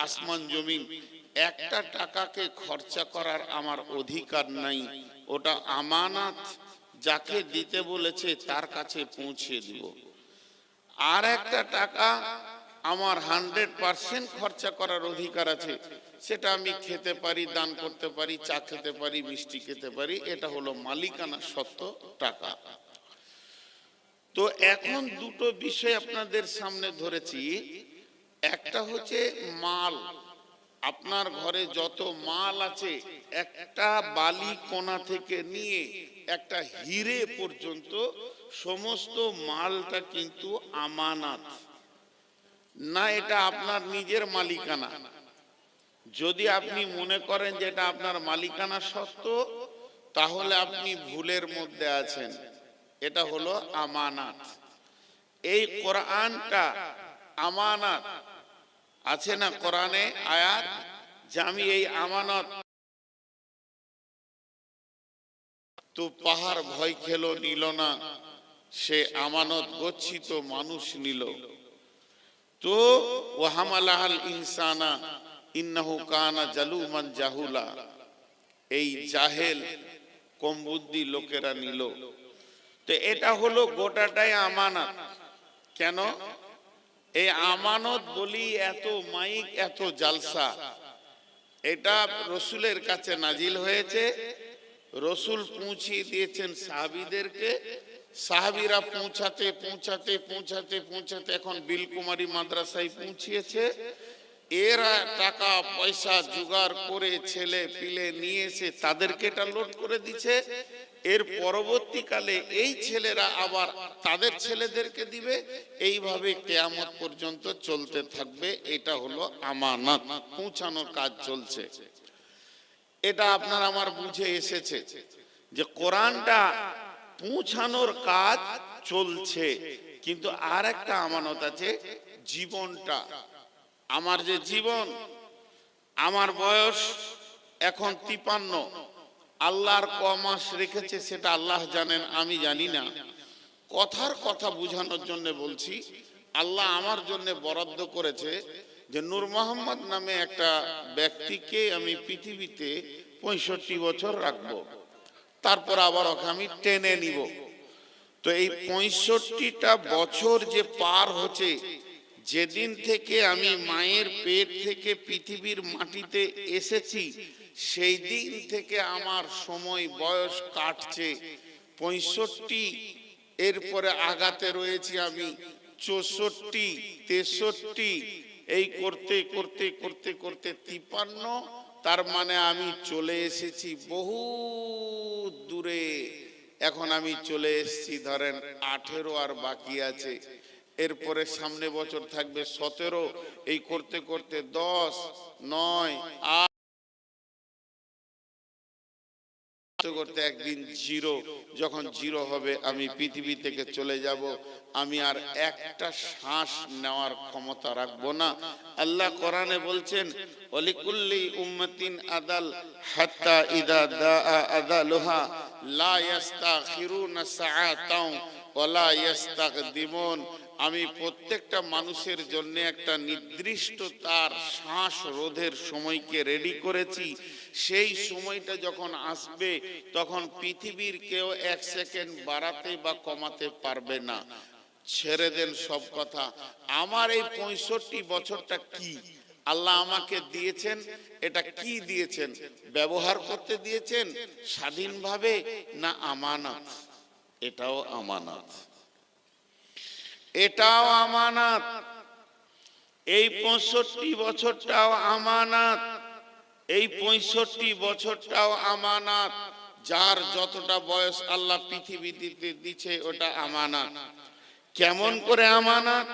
আসমান জমিন, একটা টাকাকে খরচা করার আমার অধিকার নাই। ওটা আমানত, যাকে দিতে বলেছে তার কাছে পৌঁছে দিব। আর একটা টাকা আমার 100% খরচা করার অধিকার আছে, সেটা আমি খেতে পারি, দান করতে পারি, চা খেতে পারি, মিষ্টি খেতে পারি। এটা হলো মালিকানা সত্ত্ব টাকা। তো এখন দুটো বিষয় আপনাদের সামনে ধরেছি। একটা হচ্ছে মাল, আপনার ঘরে যত মাল আছে, একটা বালি কোণা থেকে নিয়ে একটা হিরে পর্যন্ত সমস্ত মালটা কিন্তু আমানত না, এটা আপনার নিজের মালিকানা। যদি আপনি মনে করেন যে এটা আপনার মালিকানা সত্ত্ব, তাহলে আপনি ভুলের মধ্যে আছেন। এটা হলো আমানত। এই কোরআনটা আমানত আছে না, কোরআনে আয়াত যে আমি এই আমানত, তো পাহাড় ভয় খেলো নিল না, সে আমানত গচ্ছিত মানুষ নিল। তো ওয়াহামালাহাল ইনসানা ইন্নাহু কানা জালুমান জাহুলা, এই জাহেল কম বুদ্ধি লোকেরা নিল। তো এটা হলো গোটাটাই আমানত। কেন এই আমানত বলি এত মাইক, এত জালসা? এটা রসুলের কাছে নাজিল হয়েছে, রসুল পৌঁছিয়ে দিয়েছেন সাহাবীদেরকে, সাহাবীরা পৌঁছাতে পৌঁছাতে পৌঁছাতে পৌঁছাতে এখন বিলকুমারী মাদ্রাসায় পৌঁছিয়েছে। এরা টাকা পয়সা জোগাড় করে ছেলে পিলে নিয়ে এসে তাদেরকে এটা লোড করে দিচ্ছে। এর পরবর্তীকালে এই ছেলেরা আবার তাদের ছেলেদেরকে দিবে, এইভাবে কিয়ামত পর্যন্ত চলতে থাকবে। এটা হলো আমানত, পৌঁছানোর কাজ চলছে। এটা আপনার আমার বুঝে এসেছে যে কোরআনটা পৌঁছানোর কাজ চলছে। কিন্তু আর একটা আমানত আছে, জীবনটা। আমার যে জীবন, আমার বয়স এখন 53, আল্লাহর ক মাস রেখেছে সেটা আল্লাহ জানেন, আমি জানি না। কথার কথা বুঝানোর জন্য বলছি, আল্লাহ আমার জন্য বরাদ্দ করেছে যে নূর মোহাম্মদ নামে একটা ব্যক্তিকে আমি পৃথিবীতে 65 বছর রাখবো, তারপর আবার ওকে আমি টেনে নিব। তো এই 65টা বছর যে পার হচ্ছে, যেদিন থেকে আমি মায়ের পেট থেকে পৃথিবীর মাটিতে এসেছি, সেই দিন থেকে আমার সময় বয়স কাটছে 65। এরপরে আগাতে রয়েছি আমি 64, 63, এই করতে করতে করতে করতে 53। তার মানে আমি চলে এসেছি বহু দূরে। এখন আমি চলে এসেছি ধরেন 18 আর বাকি আছে। এরপরে সামনে বছর থাকবে 17, এই করতে করতে 10, 9, 8 করতে একদিন 0। যখন 0 হবে আমি পৃথিবী থেকে চলে যাব। আমি আর একটা শ্বাস নেওয়ার ক্ষমতা রাখবো না। আল্লাহ কোরআনে বলছেন ওয়ালিকুল্লি উম্মাতিন আদাল হাত্তা ইদা দাআ আদালুহা লা ইস্তাখিরুনা সাআতাও ওয়ালা ইস্তাকদিমুন। আমি প্রত্যেকটা মানুষের জন্য একটা নির্দিষ্ট তার শ্বাস রোধের সময়কে রেডি করেছি। সেই সময়টা যখন আসবে, তখন পৃথিবীর কেউ 1 সেকেন্ড বাড়াতে বা কমাতে পারবে না। ছেড়ে দেন সব কথা। আমার এই 65 বছরটা কি আল্লাহ আমাকে দিয়েছেন, এটা কি দিয়েছেন? ব্যবহার করতে দিয়েছেন স্বাধীনভাবে না আমানত? এটাও আমানত, এটাও আমানত। এই 65 বছরটাও আমানত, এই 65 বছরটাও আমানত। যার যতটা বয়স আল্লাহ পৃথিবীতে দিচ্ছে ওটা আমানত। কেমন করে আমানত?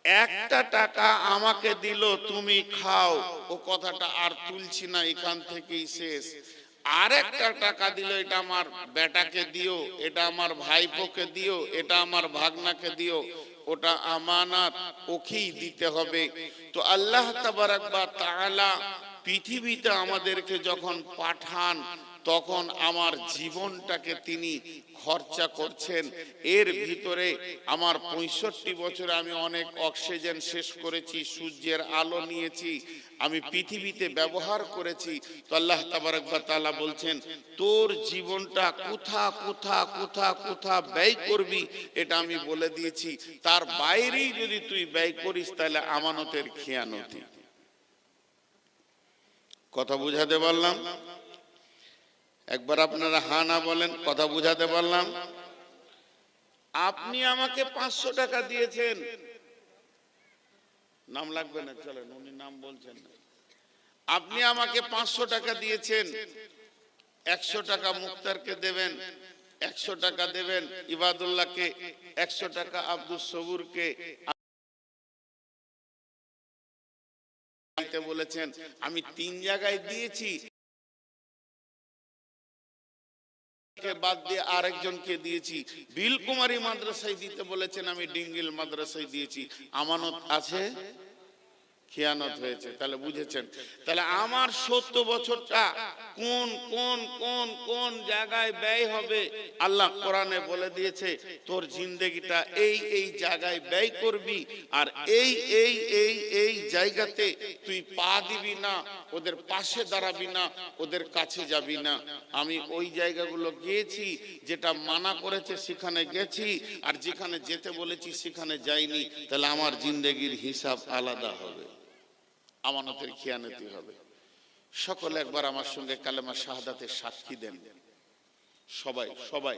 একটা টাকা আমাকে দিল, তুমি খাও, ও কথাটা আর তুলছি না, এখান থেকেই শেষ। আর একটা টাকা দিল, এটা আমার বেটাকে দিও, এটা আমার ভাইপোকে দিও, এটা আমার ভাগনাকে দিও, ওটা আমানত, ওকেই দিতে হবে। তো আল্লাহ তাবারাক ওয়া তাআলা পৃথিবীতে আমাদেরকে যখন পাঠান, তখন আমার জীবনটাকে তিনি খরচা করছেন। এর ভিতরে আমার 65 বছরে আমি অনেক অক্সিজেন শেষ করেছি, সূর্যের আলো নিয়েছি, আমি পৃথিবীতে ব্যবহার করেছি। তো আল্লাহ তাবারক ওয়া তাআলা বলছেন, তোর জীবনটা কোথা ব্যয় করবি এটা আমি বলে দিয়েছি। তার বাইরেই যদি তুই ব্যয় করিস তাহলে আমানতের খেয়ানতি। কথা বুঝাতে পারলাম? একবার আপনারা হ্যাঁ না বলেন, কথা বুঝাতে পারলাম? আপনি আমাকে 500 টাকা দিয়েছেন, নাম লাগবে না, চলেন, উনি নাম বলছেন না। আপনি আমাকে 500 টাকা দিয়েছেন, 100 টাকা মুক্তারকে দেবেন, 100 টাকা দেবেন ইবাদুল্লাহকে, 100 টাকা আব্দুল সবুরকে দিতে বলেছেন। আমি 3 জায়গায় দিয়েছি, বাদ দিয়ে আরেকজনকে দিয়েছি। বিলকুমারী মাদ্রাসায় দিতে বলেছেন, আমি ডিঙ্গিল মাদ্রাসায় দিয়েছি। আমানত আছে, খেয়ানত হয়েছে। তাহলে বুঝেছেন? তাহলে আমার 70 বছরটা কোন কোন কোন কোন জায়গায় ব্যয় হবে আল্লাহ কোরআনে বলে দিয়েছে, তোর জিন্দেগিটা এই এই জায়গায় ব্যয় করবি, আর এই এই এই এই জায়গাতে তুই পা দিবি না, ওদের পাশে দাঁড়াবি না, ওদের কাছে যাবি না। আমি ওই জায়গাগুলো গিয়েছি, যেটা মানা করেছে সেখানে গেছি, আর যেখানে যেতে বলেছি সেখানে যাইনি। তাহলে আমার জিন্দেগির হিসাব আলাদা হবে, আমানতের খেয়ানতি হবে। সকলে একবার আমার সঙ্গে কালেমা শাহাদাতের সাক্ষী দেন। সবাই সবাই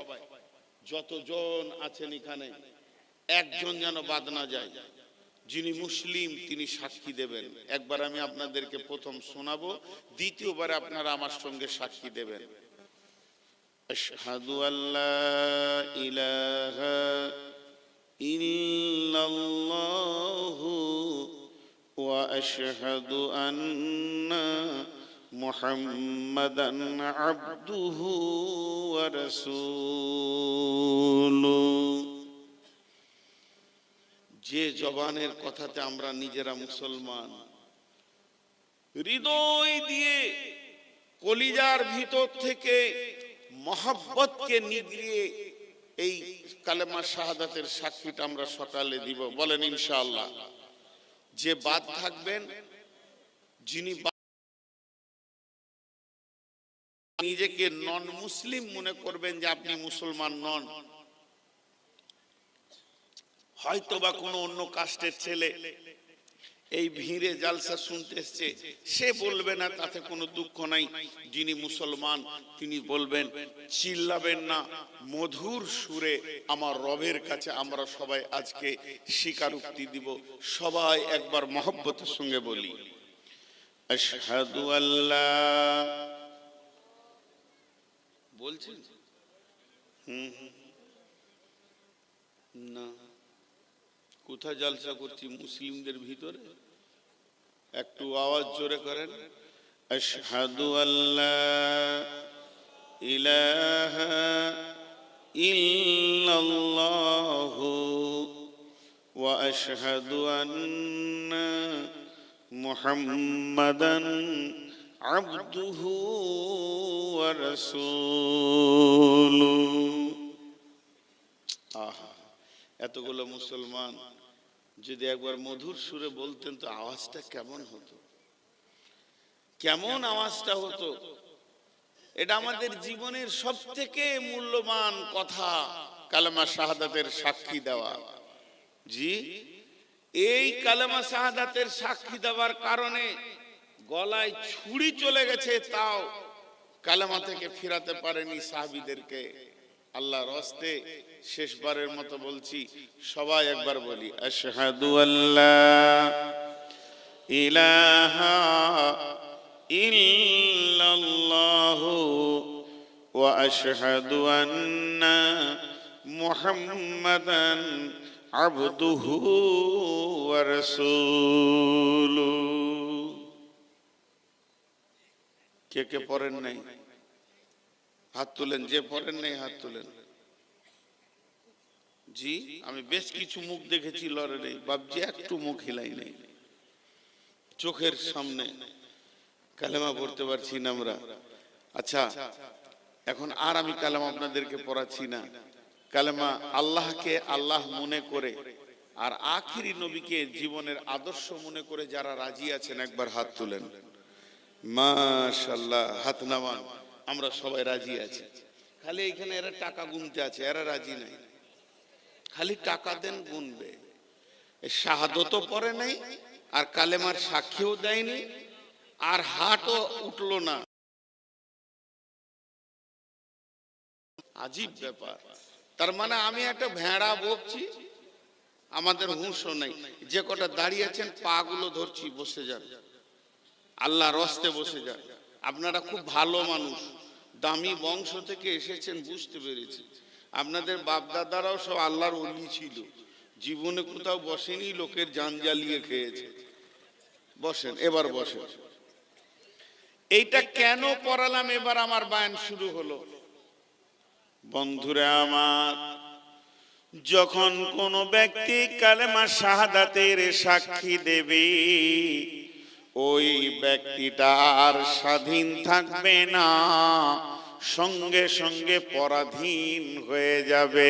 যতজন আছেন এখানে, একজন যেন বাদ না যায়। যিনি মুসলিম তিনি সাক্ষী দেবেন। একবার আমি আপনাদেরকে প্রথম শোনাবো, দ্বিতীয়বার আপনারা আমার সঙ্গে সাক্ষী দেবেন। আশহাদু আল্লা ইলাহা ইল্লাল্লাহু ওয়া আশহাদু আন্না মুহাম্মাদান আবদুহু ওয়া রাসূলুহু। যে জবানের কথাতে আমরা নিজেরা মুসলমান, হৃদয় দিয়ে কলিজার ভিতর থেকে মহব্বতকে নিগড়িয়ে এই কালেমা শাহাদাতের সাক্ষীটা আমরা সকালে দিব, বলেন ইনশাআল্লাহ। যে বাদ থাকবেন, যিনি নিজেকে নন মুসলিম মনে করবেন যে আপনি মুসলমান নন, হয়তো বা কোনো অন্য কাস্টের ছেলে এই ভিড়ে জালসা শুনতে এসছে, সে বলবে না, তাতে কোনো দুঃখ নাই। যিনি মুসলমান তিনি বলবেন, চিল্লাবেন না, মধুর সুরে আমার রবের কাছে আমরা সবাই আজকে স্বীকারোক্তি দিব। সবাই একবার মহব্বতের সঙ্গে বলি, আশহাদু আল্লা। বলছেন না, কোথায় জালসা করছি? মুসলিমদের ভিতরে। একটু আওয়াজ জোরে করেন, আশহাদু আল্লা ইলাহা ইল্লাল্লাহু ওয়া আশহাদু আন্না মুহাম্মাদান আবদুহু ওয়া রাসূলুহু। আহা, এতগুলো মুসলমান যদি একবার মধুর সুরে বলতেন তো আওয়াজটা কেমন হতো, কেমন আওয়াজটা হতো। এটা আমাদের জীবনের সবথেকে মূল্যবান কথা, কালেমা শাহাদাতের সাক্ষী দেওয়া। জি, এই কালেমা শাহাদাতের সাক্ষী দেওয়ার কারণে গলায় ছুরি চলে গেছে, তাও কালেমা থেকে ফিরাতে পারেনি সাহাবীদেরকে। আল্লাহর রাস্তে শেষবারের মতো বলছি, সবাই একবার বলি, আশহাদু আল্লা ইলাহা ইল্লাল্লাহু ওয়া আশহাদু আন্না মুহাম্মাদান আবদুহু ওয়া রাসূলুহু। কে কে পড়েন নাই হাত তুলেন, যে পড়েন নাই হাত তুলেন। জি, আমি বেশ কিছু মুখ দেখেছি লড়ে, বাবজি একটু মুখ হিলাই নেই, চোখের সামনে কালেমা পড়তে পারছি না আমরা। আচ্ছা, এখন আর আমি কালেমা আপনাদেরকে পড়াচ্ছি না। কালেমা আল্লাহকে আল্লাহ মনে করে আর আখিরি নবীকে জীবনের আদর্শ মনে করে যারা রাজি আছেন একবার হাত তুলেন। মাশাআল্লাহ, হাত নামান। আমরা সবাই রাজি আছি। খালি এখানে এরা টাকা গুনতে আছে, এরা রাজি নাই। খালি টাকা দেন, গুনবে। শাহাদতও পড়ে নাই, আর কালেমার সাক্ষীও দেয়নি, আর হাতও উঠলো না। আজীব ব্যাপার। তার মানে আমি একটা ভেড়া বকছি, আমাদের হুঁশও নাই। যে কটা দাঁড়িয়ে আছেন পা গুলো ধরছি, বসে যান, আল্লাহর রাস্তে বসে যান। আপনারা খুব ভালো মানুষ, দামি বংশ থেকে এসেছেন, বুঝতে পেরেছি। আপনাদের বাপ দাদারাও সব আল্লাহর ওলি ছিল, জীবনে কোথাও বসেনি, লোকের জান জ্বালিয়ে খেয়েছে। বসেন, এবার বসেন। এইটা কেন পড়ালাম, এবার আমার বায়ান শুরু হলো। বন্ধুরা আমার, যখন কোন ব্যক্তি কালেমা শাহাদাতের সাক্ষী দেবে, ওই ব্যক্তিটা আর স্বাধীন থাকবে না, সঙ্গে সঙ্গে পরাধীন হয়ে যাবে।